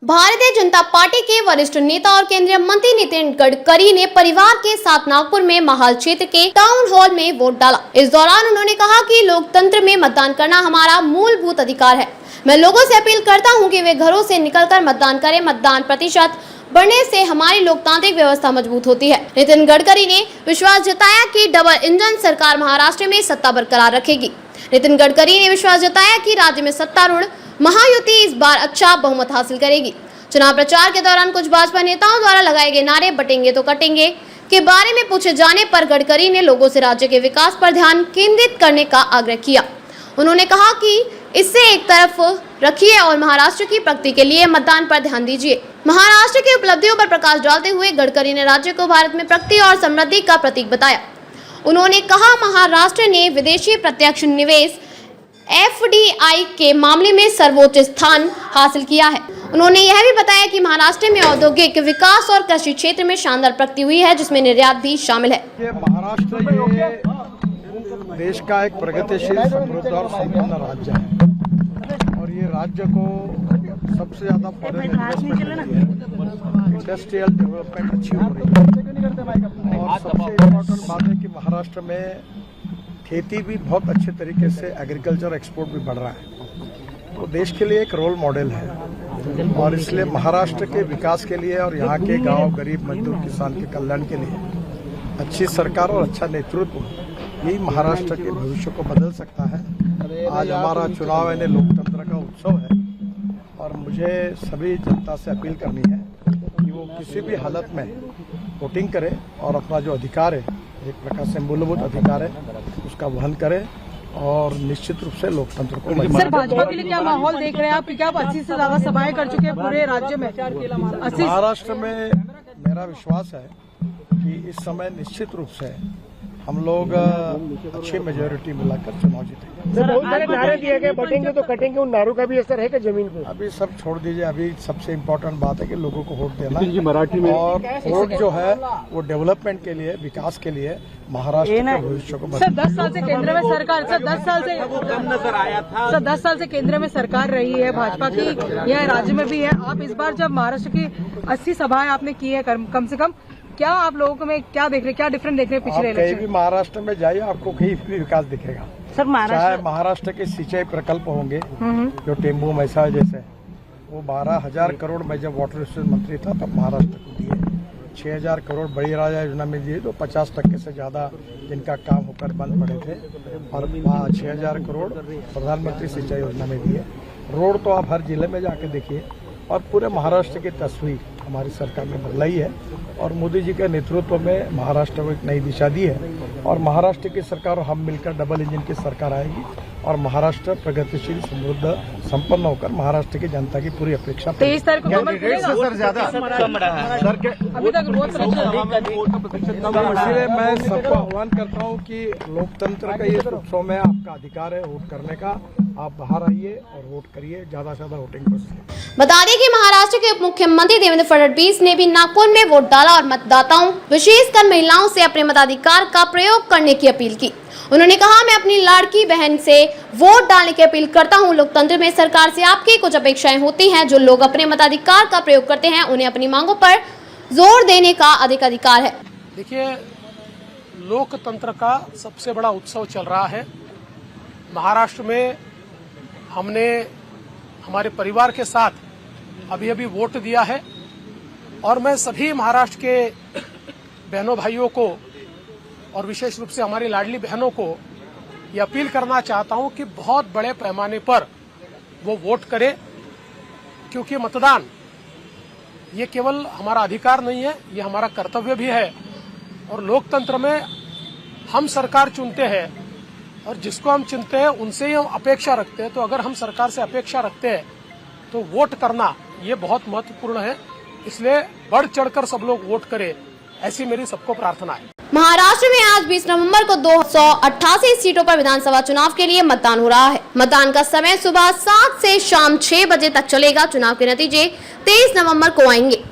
Bharatiya Janata party के वरिष्ठ नेता और केंद्रीय मंत्री नितिन गडकरी ने परिवार के साथ नागपुर में महाल क्षेत्र के टाउन हॉल में वोट डाला। इस दौरान उन्होंने कहा कि लोकतंत्र में मतदान करना हमारा मूलभूत अधिकार है। मैं लोगों से अपील करता हूं कि वे घरों से निकलकर मतदान करें। मतदान प्रतिशत बढ़ने से हमारी लोकतांत्रिक व्यवस्था मजबूत होती है। नितिन गडकरी ने विश्वास जताया कि डबल इंजन सरकार महाराष्ट्र में सत्ता बरकरार रखेगी। नितिन गडकरी ने विश्वास जताया कि राज्य में सत्तारूढ़ महायुति इस बार अच्छा बहुमत हासिल करेगी। चुनाव प्रचार के दौरान कुछ भाजपा नेताओं द्वारा लगाए गए नारे बटेंगे तो कटेंगे के बारे में पूछे जाने पर गडकरी ने लोगों से राज्य के विकास पर ध्यान केंद्रित करने का आग्रह किया। उन्होंने कहा कि इससे एक तरफ रखिए और महाराष्ट्र की प्रगति के लिए मतदान पर ध्यान दीजिए। महाराष्ट्र की उपलब्धियों पर प्रकाश डालते हुए गडकरी ने राज्य को भारत में प्रगति और समृद्धि का प्रतीक बताया। उन्होंने कहा महाराष्ट्र ने विदेशी प्रत्यक्ष निवेश FDI के मामले में सर्वोच्च स्थान हासिल किया है। उन्होंने यह भी बताया कि महाराष्ट्र में औद्योगिक विकास और कृषि क्षेत्र में शानदार प्रगति हुई है, जिसमें निर्यात भी शामिल है। ये महाराष्ट्र ये देश का एक प्रगतिशील, समृद्ध और संपन्न राज्य है और ये राज्य को सबसे ज्यादा फॉरेन इन्वेस्टमेंट, इंडस्ट्रियल डेवलपमेंट अच्छी हो रही है और सबसे इम्पोर्टेंट बात है कि महाराष्ट्र में खेती भी बहुत अच्छे तरीके से, एग्रीकल्चर एक्सपोर्ट भी बढ़ रहा है, तो देश के लिए एक रोल मॉडल है और इसलिए महाराष्ट्र के विकास के लिए और यहाँ के गांव, गरीब मजदूर, किसान के कल्याण के लिए अच्छी सरकार और अच्छा नेतृत्व यही महाराष्ट्र के भविष्य को बदल सकता है। आज हमारा चुनाव यानी लोकतंत्र का उत्सव है और मुझे सभी जनता से अपील करनी है कि वो किसी भी हालत में वोटिंग करे और अपना जो अधिकार है, एक प्रकार से मूलभूत अधिकार है, उसका वहन करे और निश्चित रूप से लोकतंत्र को मजबूत। सर, भाजपा के लिए क्या माहौल देख रहे हैं आप? क्या आप 80 से ज्यादा सभाएं कर चुके हैं पूरे राज्य में? महाराष्ट्र में मेरा विश्वास है कि इस समय निश्चित रूप से हम लोग अच्छी मेजोरिटी मिलाकर चुनाव जीतेंगे। बहुत सारे नारे दिए गए, बटेंगे तो कटेंगे, उन नारों का भी असर है क्या जमीन पे? अभी सब छोड़ दीजिए। अभी सबसे इम्पोर्टेंट बात है कि लोगों को वोट देना मराठी में, और वोट जो है वो डेवलपमेंट के लिए, विकास के लिए, महाराष्ट्र के भविष्य को। सर 10 साल से केंद्र में सरकार, सर 10 साल से केंद्र में सरकार रही है भाजपा की, यह राज्य में भी है। आप इस बार जब महाराष्ट्र की 80 सभाएं आपने की है कम से कम, क्या आप लोगों में क्या देख रहे, क्या डिफरेंट देख रहे हैं पिछले इलेक्शन? कहीं भी महाराष्ट्र में जाइए, आपको कहीं भी विकास दिखेगा। सर चाहे महाराष्ट्र के सिंचाई प्रकल्प होंगे जो टेम्बू मैसा जैसे, वो 12,000 करोड़ में जब वाटर रिसोर्स मंत्री था तब महाराष्ट्र को दिए। 6,000 करोड़ बड़ी राजा योजना में दिए, तो 50% से ज्यादा जिनका काम होकर बंद पड़े थे, और 6,000 करोड़ प्रधानमंत्री सिंचाई योजना में दिए। रोड तो आप हर जिले में जाके देखिए और पूरे महाराष्ट्र की तस्वीर हमारी सरकार ने बदलाई है और मोदी जी के नेतृत्व में महाराष्ट्र को एक नई दिशा दी है और महाराष्ट्र की सरकार और हम मिलकर डबल इंजन की सरकार आएगी और महाराष्ट्र प्रगतिशील, समृद्ध, संपन्न होकर महाराष्ट्र की जनता की पूरी अपेक्षा। 23 तारीख को सर ज्यादा इसलिए मैं सबको आह्वान करता हूँ कि लोकतंत्र का ये उत्सव में आपका अधिकार है वोट करने का। आप बाहर आइए और वोट करिए, ज्यादा से ज्यादा वोटिंग करिए। बता दें कि महाराष्ट्र के उप मुख्यमंत्री देवेंद्र फडणवीस ने भी नागपुर में वोट डाला और मतदाताओं, विशेषकर महिलाओं से अपने मताधिकार का प्रयोग करने की अपील की। उन्होंने कहा, मैं अपनी लाड़की बहन से वोट डालने की अपील करता हूं। लोकतंत्र में सरकार से आपकी कुछ अपेक्षाएं होती हैं। जो लोग अपने मताधिकार का प्रयोग करते हैं, उन्हें अपनी मांगों पर जोर देने का अधिक अधिकार है। देखिए, लोकतंत्र का सबसे बड़ा उत्सव चल रहा है। महाराष्ट्र में हमने हमारे परिवार के साथ अभी अभी वोट दिया है और मैं सभी महाराष्ट्र के बहनों भाइयों को और विशेष रूप से हमारी लाडली बहनों को ये अपील करना चाहता हूं कि बहुत बड़े पैमाने पर वो वोट करें, क्योंकि मतदान ये केवल हमारा अधिकार नहीं है, ये हमारा कर्तव्य भी है। और लोकतंत्र में हम सरकार चुनते हैं और जिसको हम चुनते हैं उनसे ही हम अपेक्षा रखते हैं। तो अगर हम सरकार से अपेक्षा रखते हैं तो वोट करना ये बहुत महत्वपूर्ण है। इसलिए बढ़ चढ़कर सब लोग वोट करें, ऐसी मेरी सबको प्रार्थना है। महाराष्ट्र में आज 20 नवंबर को 288 सीटों पर विधानसभा चुनाव के लिए मतदान हो रहा है। मतदान का समय सुबह 7 से शाम 6 बजे तक चलेगा। चुनाव के नतीजे 23 नवंबर को आएंगे।